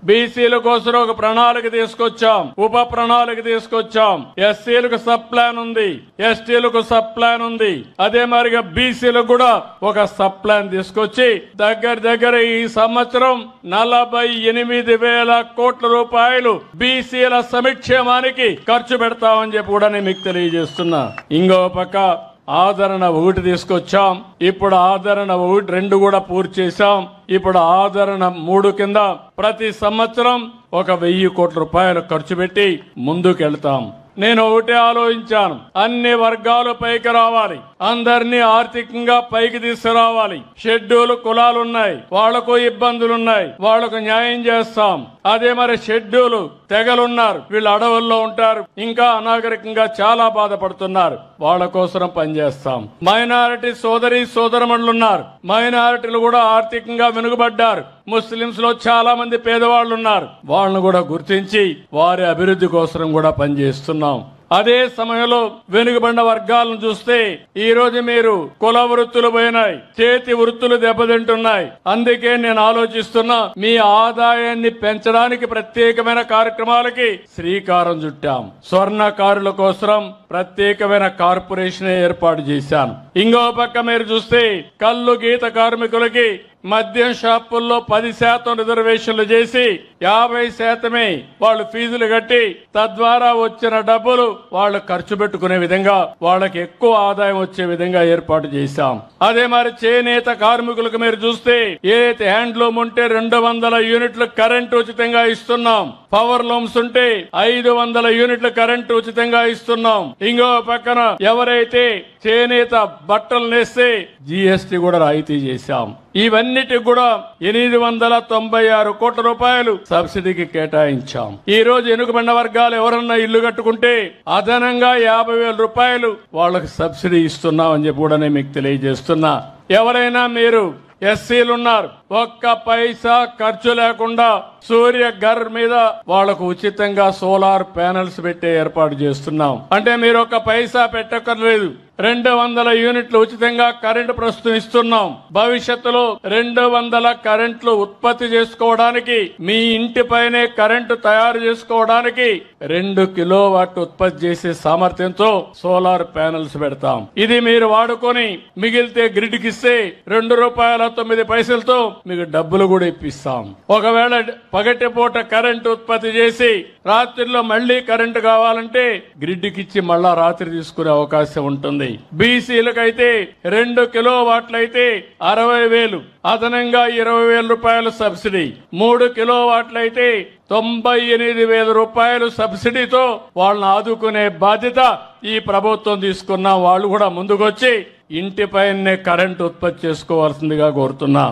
బీసీల కోసం ఒక ప్రణాళిక తీసుకొచ్చాం, ఉప ప్రణాళిక తీసుకొచ్చాం. ఎస్సీలకు సబ్ ప్లాన్ ఉంది, ఎస్టీలకు సబ్ ప్లాన్ ఉంది. అదే మరిగా బీసీలకు కూడా ఒక సబ్ ప్లాన్ తీసుకొచ్చి దగ్గర ఈ సంవత్సరం 48,000 కోట్ల రూపాయలు బీసీల సంక్షేమానికి ఖర్చు పెడతామని చెప్పి కూడా నేను మీకు తెలియజేస్తున్నా. ఇంకో పక్క ఆదరణ 1 తీసుకొచ్చాం. ఇప్పుడు ఆదరణ 1, 2 కూడా పూర్తి చేశాం. ఇప్పుడు ఆదరణ 3 కింద ప్రతి సంవత్సరం 1,000 కోట్ల రూపాయలు ఖర్చు పెట్టి ముందుకెళ్తాం. నేను ఒకటే ఆలోచించాను, అన్ని వర్గాలు పైకి రావాలి, అందరినీ ఆర్థికంగా పైకి తీసుకురావాలి. షెడ్యూల్ కులాలున్నాయి, వాళ్లకు ఇబ్బందులున్నాయి, వాళ్లకు న్యాయం చేస్తాం. అదే మరి షెడ్యూల్ తెగలున్నారు, వీళ్ళు అడవుల్లో ఉంటారు, ఇంకా అనాగరికంగా చాలా బాధపడుతున్నారు, వాళ్ళ కోసం పనిచేస్తాం. మైనారిటీ సోదరమణులున్నారు, మైనారిటీలు కూడా ఆర్థికంగా వెనుకబడ్డారు. ముస్లింస్ లో చాలా మంది పేదవాళ్లు ఉన్నారు, వాళ్ళను కూడా గుర్తించి వారి అభివృద్ధి కోసం కూడా పనిచేస్తున్నాం. అదే సమయంలో వెనుకబడిన వర్గాలను చూస్తే ఈ రోజు మీరు కుల వృత్తులు పోయినాయి, చేతి వృత్తులు దెబ్బతింటున్నాయి. అందుకే నేను ఆలోచిస్తున్నా, మీ ఆదాయాన్ని పెంచడానికి ప్రత్యేకమైన కార్యక్రమాలకి శ్రీకారం చుట్టాం. స్వర్ణకారుల కోసం ప్రత్యేకమైన కార్పొరేషన్ ఏర్పాటు చేశాను. ఇంకో పక్క మీరు చూస్తే కల్లు గీత కార్మికులకి మద్యం షాపుల్లో 10% రిజర్వేషన్లు చేసి 50% వాళ్ళు ఫీజులు కట్టి తద్వారా వచ్చిన డబ్బులు వాళ్ళు ఖర్చు పెట్టుకునే విధంగా వాళ్ళకి ఎక్కువ ఆదాయం వచ్చే విధంగా ఏర్పాటు చేశాం. అదే మరి చేనేత కార్మికులకు మీరు చూస్తే ఏదైతే హ్యాండ్లూమ్ ఉంటే 200 యూనిట్లు కరెంటు ఉచితంగా ఇస్తున్నాం. పవర్ లూమ్స్ ఉంటే 500 యూనిట్ల కరెంటు ఉచితంగా ఇస్తున్నాం. ఇంకో పక్కన ఎవరైతే చేనేత బట్టలు నేస్తే జీఎస్టీ కూడా రాయితీ చేశాం. ఇవన్నిటికి కూడా 896 కోట్ల రూపాయలు సబ్సిడీకి కేటాయించాం. ఈ రోజు వెనుకబడిన వర్గాలు ఎవరన్నా ఇల్లు కట్టుకుంటే అదనంగా 50,000 రూపాయలు వాళ్ళకి సబ్సిడీ ఇస్తున్నాం అని చెప్పి కూడా నేను మీకు తెలియజేస్తున్నా. ఎవరైనా మీరు ఎస్సీలున్నారు, ఒక్క పైసా ఖర్చు లేకుండా సూర్య ఘర్ మీద వాళ్లకు ఉచితంగా సోలార్ ప్యానెల్స్ పెట్టే ఏర్పాటు చేస్తున్నాం. అంటే మీరు ఒక్క పైసా పెట్టక్కర్లేదు, 200 యూనిట్లు ఉచితంగా కరెంటు ప్రస్తుతం ఇస్తున్నాం. భవిష్యత్తులో 200 కరెంట్లు ఉత్పత్తి చేసుకోవడానికి, మీ ఇంటిపైనే కరెంటు తయారు చేసుకోవడానికి 2 కిలోవాట్ ఉత్పత్తి చేసే సామర్థ్యంతో సోలార్ ప్యానెల్స్ పెడతాం. ఇది మీరు వాడుకొని మిగిలితే గ్రిడ్ కి ఇస్తే ₹2.09 మీకు డబ్బులు కూడా ఇప్పిస్తాం. ఒకవేళ పగటిపూట కరెంటు ఉత్పత్తి చేసి రాత్రిలో మళ్లీ కరెంటు కావాలంటే గ్రిడ్ కి ఇచ్చి మళ్ళా రాత్రి తీసుకునే అవకాశం ఉంటుంది. బీసీలకైతే 2 కిలోవాట్లయితే 60,000, అదనంగా 20,000 రూపాయలు సబ్సిడీ. 3 కిలోవాట్లయితే 98,000 రూపాయలు సబ్సిడీతో వాళ్ళని ఆదుకునే బాధ్యత ఈ ప్రభుత్వం తీసుకున్నాం. వాళ్ళు కూడా ముందుకొచ్చి ఇంటిపైనే కరెంటు ఉత్పత్తి చేసుకోవాల్సిందిగా కోరుతున్నా.